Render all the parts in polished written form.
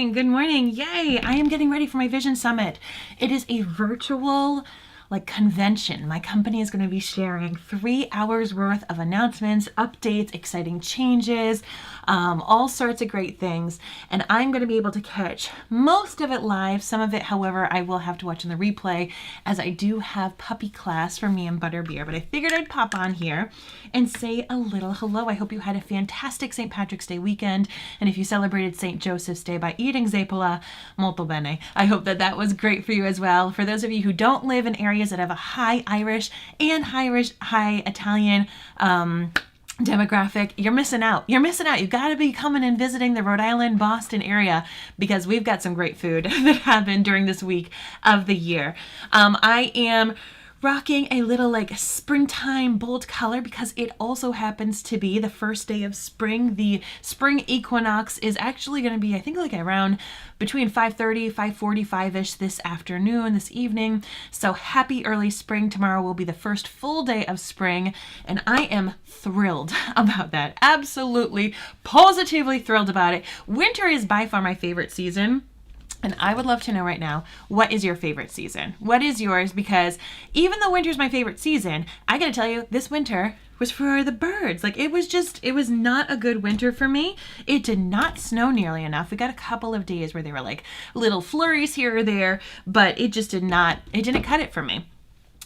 morning. Good morning. Yay. I am getting ready for my Vision Summit. It is a virtual convention. My company is going to be sharing 3 hours worth of announcements, updates, exciting changes, all sorts of great things. And I'm going to be able to catch most of it live. Some of it, however, I will have to watch in the replay as I do have puppy class for me and Butterbeer. But I figured I'd pop on here and say a little hello. I hope you had a fantastic St. Patrick's Day weekend. And if you celebrated St. Joseph's Day by eating Zepola, molto bene. I hope that that was great for you as well. For those of you who don't live in areas that have a high Irish and high Italian demographic, you're missing out. You're missing out. You've got to be coming and visiting the Rhode Island, Boston area because we've got some great food that happened during this week of the year. I am rocking a little springtime bold color because it also happens to be the first day of spring. The spring equinox is actually going to be, I think, around between 5:30, 5:45-ish this afternoon, this evening. So happy early spring. Tomorrow will be the first full day of spring, and I am thrilled about that. Absolutely, positively thrilled about it. Winter is by far my favorite season. And I would love to know right now, what is your favorite season? What is yours? Because even though winter's my favorite season, I gotta tell you, this winter was for the birds. It was not a good winter for me. It did not snow nearly enough. We got a couple of days where they were little flurries here or there, but it didn't cut it for me.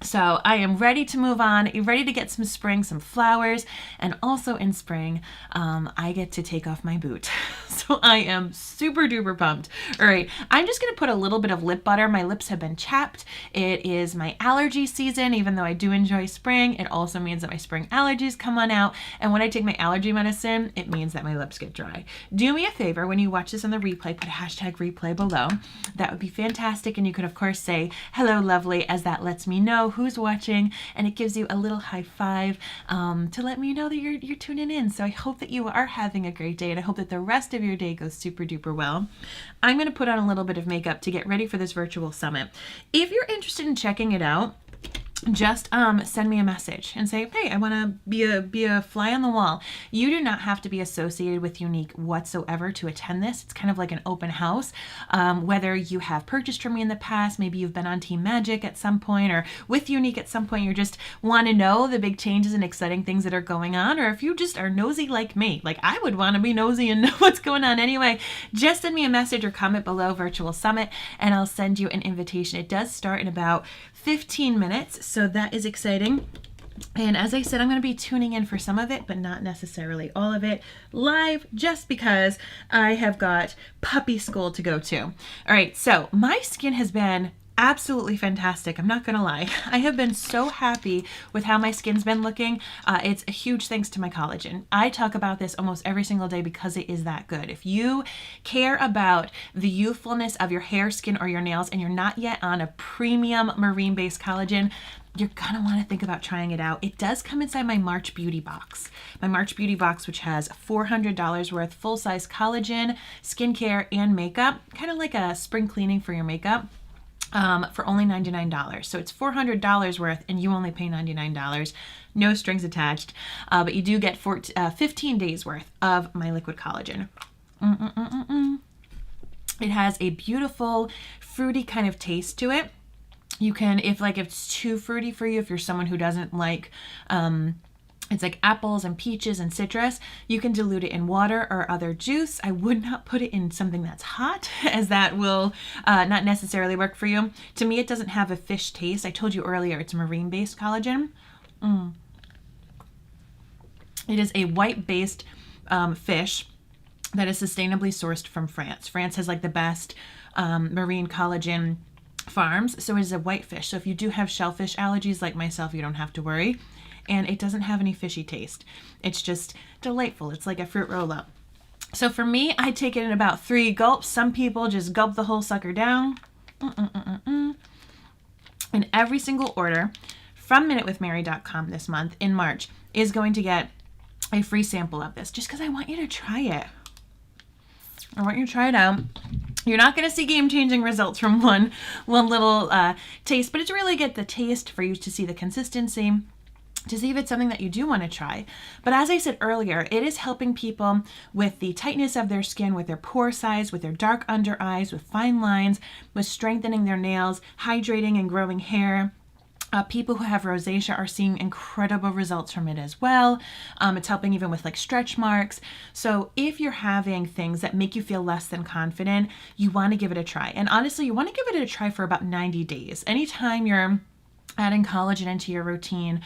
So I am ready to move on, ready to get some spring, some flowers, and also in spring, I get to take off my boot. So I am super duper pumped. All right, I'm just gonna put a little bit of lip butter. My lips have been chapped. It is my allergy season. Even though I do enjoy spring, it also means that my spring allergies come on out. And when I take my allergy medicine, it means that my lips get dry. Do me a favor, when you watch this on the replay, put a hashtag replay below. That would be fantastic. And you could of course say, hello lovely, as that lets me know who's watching, and it gives you a little high five to let me know that you're tuning in. So I hope that you are having a great day, and I hope that the rest of your day goes super duper well. I'm going to put on a little bit of makeup to get ready for this virtual summit. If you're interested in checking it out, just send me a message and say, hey, I want to be a fly on the wall. You do not have to be associated with Younique whatsoever to attend this. It's kind of like an open house. Whether you have purchased from me in the past, maybe you've been on Team Magic at some point, or with Younique at some point, you just want to know the big changes and exciting things that are going on, or if you just are nosy like me, I would want to be nosy and know what's going on anyway, just send me a message or comment below Virtual Summit, and I'll send you an invitation. It does start in about 15 minutes, so that is exciting. And as I said, I'm going to be tuning in for some of it, but not necessarily all of it live, just because I have got puppy school to go to. All right, so my skin has been absolutely fantastic. I'm not gonna lie. I have been so happy with how my skin's been looking. It's a huge thanks to my collagen. I talk about this almost every single day because it is that good. If you care about the youthfulness of your hair, skin, or your nails, and you're not yet on a premium marine-based collagen, you're gonna want to think about trying it out. It does come inside my March Beauty box. My March Beauty box, which has $400 worth full-size collagen, skincare, and makeup, kind of like a spring cleaning for your makeup. For only $99. So it's $400 worth and you only pay $99. No strings attached. But you do get 15 days worth of my liquid collagen. It has a beautiful fruity kind of taste to it. You can, if it's too fruity for you, if you're someone who doesn't like it's like apples and peaches and citrus, you can dilute it in water or other juice. I would not put it in something that's hot, as that will not necessarily work for you. To me, it doesn't have a fish taste. I told you earlier, it's marine-based collagen. It is a white-based fish that is sustainably sourced from France. France has the best marine collagen farms, so it is a white fish. So if you do have shellfish allergies like myself, you don't have to worry. And it doesn't have any fishy taste. It's just delightful. It's like a fruit roll-up. So for me, I take it in about 3 gulps. Some people just gulp the whole sucker down. And every single order from minutewithmary.com this month in March is going to get a free sample of this, just because I want you to try it. I want you to try it out. You're not going to see game-changing results from one little taste, but it's really get the taste for you to see the consistency, to see if it's something that you do want to try. But as I said earlier, it is helping people with the tightness of their skin, with their pore size, with their dark under eyes, with fine lines, with strengthening their nails, hydrating and growing hair. People who have rosacea are seeing incredible results from it as well. It's helping even with like stretch marks. So if you're having things that make you feel less than confident, you want to give it a try. And honestly, you want to give it a try for about 90 days. Anytime you're adding collagen into your routine,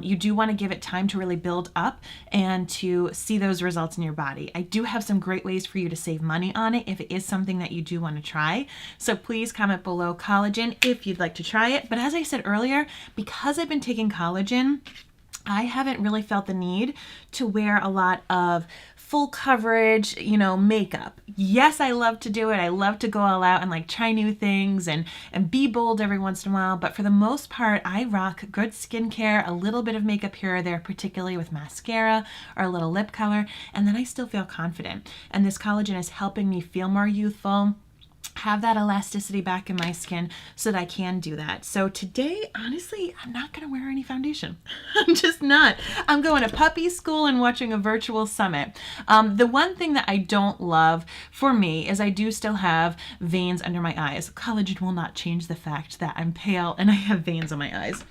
you do want to give it time to really build up and to see those results in your body. I do have some great ways for you to save money on it if it is something that you do want to try. So please comment below collagen if you'd like to try it. But as I said earlier, because I've been taking collagen, I haven't really felt the need to wear a lot of full coverage, makeup. Yes, I love to do it. I love to go all out and like try new things and be bold every once in a while. But for the most part, I rock good skincare, a little bit of makeup here or there, particularly with mascara or a little lip color. And then I still feel confident. And this collagen is helping me feel more youthful, have that elasticity back in my skin so that I can do that. So today, honestly, I'm not going to wear any foundation. I'm just not. I'm going to puppy school and watching a virtual summit. The one thing that I don't love for me is I do still have veins under my eyes. Collagen will not change the fact that I'm pale and I have veins on my eyes.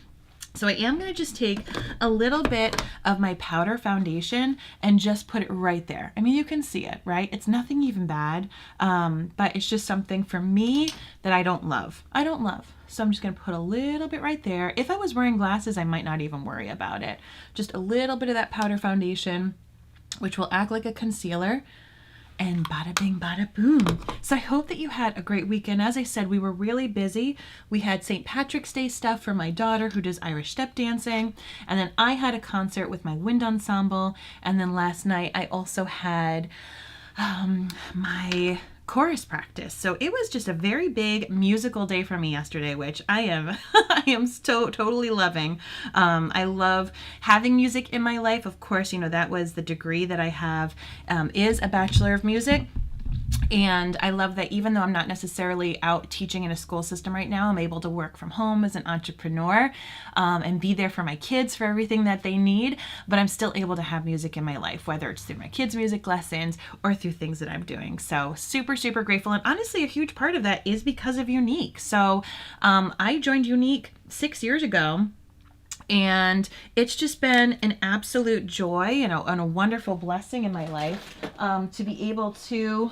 So I am going to just take a little bit of my powder foundation and just put it right there. I mean, you can see it, right? It's nothing even bad, but it's just something for me that I don't love. So I'm just going to put a little bit right there. If I was wearing glasses, I might not even worry about it. Just a little bit of that powder foundation, which will act like a concealer. And bada bing, bada boom. So I hope that you had a great weekend. As I said, we were really busy. We had St. Patrick's Day stuff for my daughter who does Irish step dancing. And then I had a concert with my wind ensemble. And then last night I also had my chorus practice. So it was just a very big musical day for me yesterday, which I am so totally loving. I love having music in my life. Of course, that was the degree that I have, is a Bachelor of Music. And I love that even though I'm not necessarily out teaching in a school system right now, I'm able to work from home as an entrepreneur and be there for my kids for everything that they need. But I'm still able to have music in my life, whether it's through my kids' music lessons or through things that I'm doing. So super, super grateful. And honestly, a huge part of that is because of Younique. So I joined Younique 6 years ago. And it's just been an absolute joy and a wonderful blessing in my life to be able to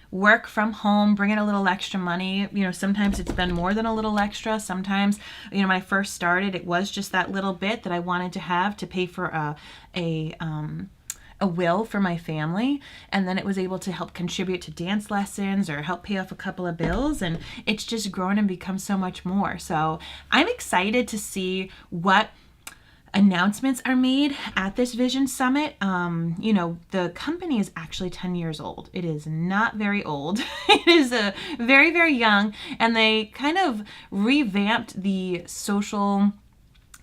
work from home, bring in a little extra money. Sometimes it's been more than a little extra. Sometimes, when I first started, it was just that little bit that I wanted to have to pay for a will for my family, and then it was able to help contribute to dance lessons or help pay off a couple of bills, and it's just grown and become so much more. So I'm excited to see what announcements are made at this Vision Summit. The company is actually 10 years old. It is not very old. It is very, very young, and they kind of revamped the social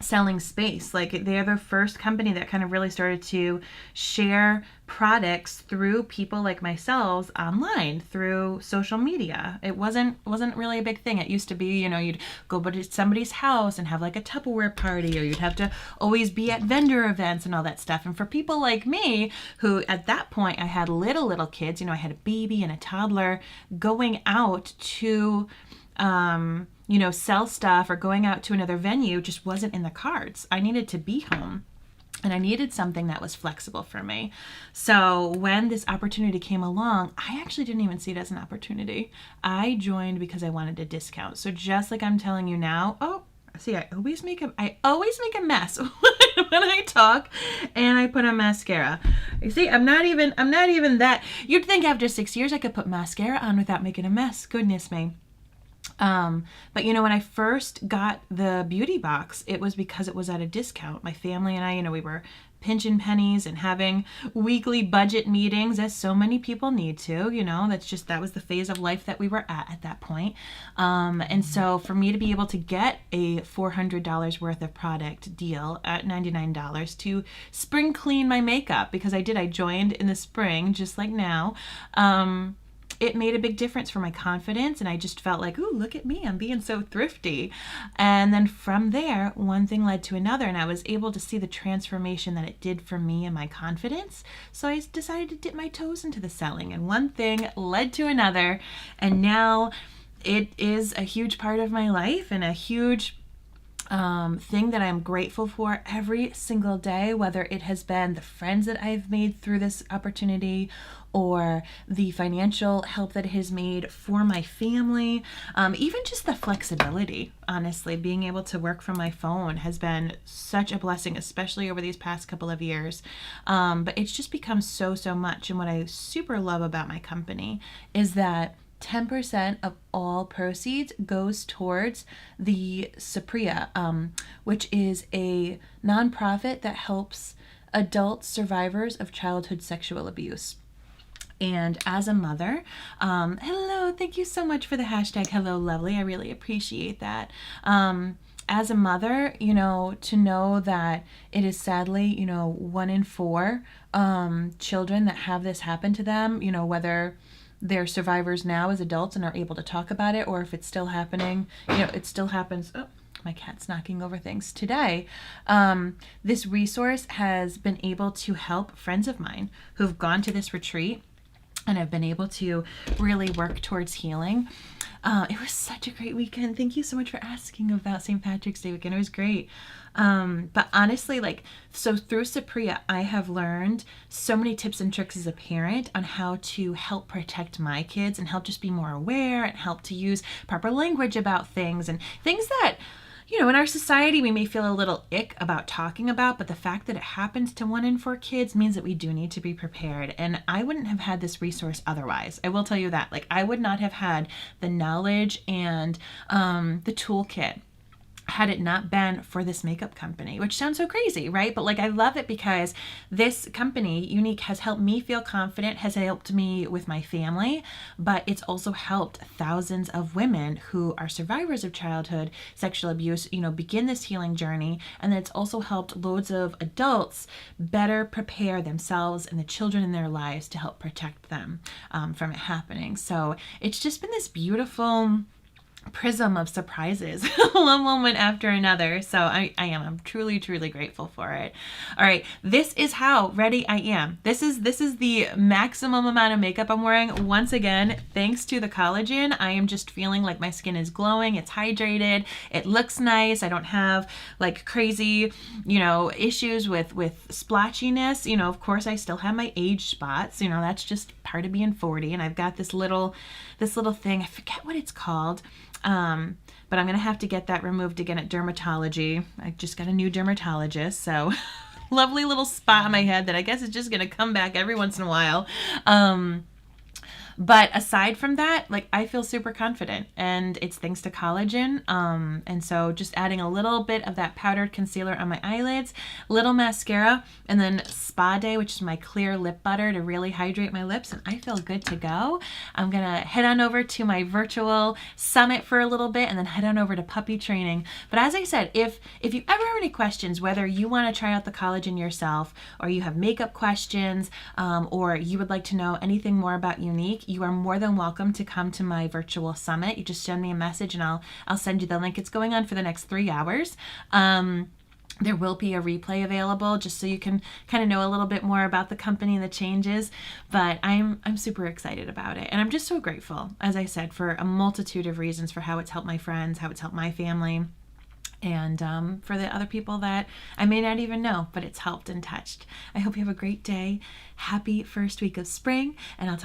selling space. Like, they're the first company that kind of really started to share products through people like myself online through social media. It wasn't really a big thing. It used to be, you'd go to somebody's house and have like a Tupperware party, or you'd have to always be at vendor events and all that stuff. And for people like me, who at that point I had little kids, I had a baby and a toddler, going out to sell stuff or going out to another venue just wasn't in the cards. I needed to be home, and I needed something that was flexible for me. So when this opportunity came along, I actually didn't even see it as an opportunity. I joined because I wanted a discount. So just like I'm telling you now, I always make a mess when I talk and I put on mascara. You see, I'm not even that. You'd think after 6 years I could put mascara on without making a mess. Goodness me. But when I first got the beauty box, it was because it was at a discount. My family and I, we were pinching pennies and having weekly budget meetings, as so many people need to, that was the phase of life that we were at that point. And so for me to be able to get a $400 worth of product deal at $99 to spring clean my makeup, because I joined in the spring, just like now, it made a big difference for my confidence, and I just felt like, ooh, look at me, I'm being so thrifty. And then from there, one thing led to another, and I was able to see the transformation that it did for me and my confidence. So I decided to dip my toes into the selling, and one thing led to another, and now it is a huge part of my life and a huge thing that I'm grateful for every single day, whether it has been the friends that I've made through this opportunity or the financial help that it has made for my family, even just the flexibility. Honestly, being able to work from my phone has been such a blessing, especially over these past couple of years. But it's just become so much. And what I super love about my company is that 10% of all proceeds goes towards the Supriya, which is a nonprofit that helps adult survivors of childhood sexual abuse. And as a mother, hello, thank you so much for the hashtag hello lovely. I really appreciate that. As a mother, to know that it is sadly, 1 in 4 children that have this happen to them, whether they're survivors now as adults and are able to talk about it, or if it's still happening, it still happens. Oh, my cat's knocking over things today. This resource has been able to help friends of mine who've gone to this retreat and have been able to really work towards healing. It was such a great weekend. Thank you so much for asking about St. Patrick's Day weekend. It was great. But honestly, so through Supriya, I have learned so many tips and tricks as a parent on how to help protect my kids and help just be more aware and help to use proper language about things and things that, in our society, we may feel a little ick about talking about, but the fact that it happens to 1 in 4 kids means that we do need to be prepared. And I wouldn't have had this resource otherwise. I will tell you that. I would not have had the knowledge and the toolkit had it not been for this makeup company, which sounds so crazy, right? But I love it because this company, Younique, has helped me feel confident, has helped me with my family, but it's also helped thousands of women who are survivors of childhood sexual abuse, begin this healing journey. And then it's also helped loads of adults better prepare themselves and the children in their lives to help protect them from it happening. So it's just been this beautiful prism of surprises one moment after another. So I'm truly grateful for it. All right, this is how ready I am. This is the maximum amount of makeup I'm wearing. Once again, thanks to the collagen, I am just feeling like my skin is glowing, it's hydrated, it looks nice. I don't have crazy issues with splotchiness. Of course I still have my age spots, that's just part of being 40. And I've got this little thing, I forget what it's called. But I'm going to have to get that removed again at dermatology. I just got a new dermatologist, so lovely little spot on my head that I guess is just going to come back every once in a while. But aside from that, I feel super confident, and it's thanks to collagen. And so just adding a little bit of that powdered concealer on my eyelids, little mascara, and then Spa Day, which is my clear lip butter to really hydrate my lips, and I feel good to go. I'm gonna head on over to my virtual summit for a little bit and then head on over to puppy training. But as I said, if you ever have any questions, whether you want to try out the collagen yourself, or you have makeup questions, or you would like to know anything more about Younique, you are more than welcome to come to my virtual summit. You just send me a message and I'll send you the link. It's going on for the next 3 hours. There will be a replay available just so you can kind of know a little bit more about the company and the changes, but I'm super excited about it. And I'm just so grateful, as I said, for a multitude of reasons for how it's helped my friends, how it's helped my family, and for the other people that I may not even know, but it's helped and touched. I hope you have a great day. Happy first week of spring, and I'll talk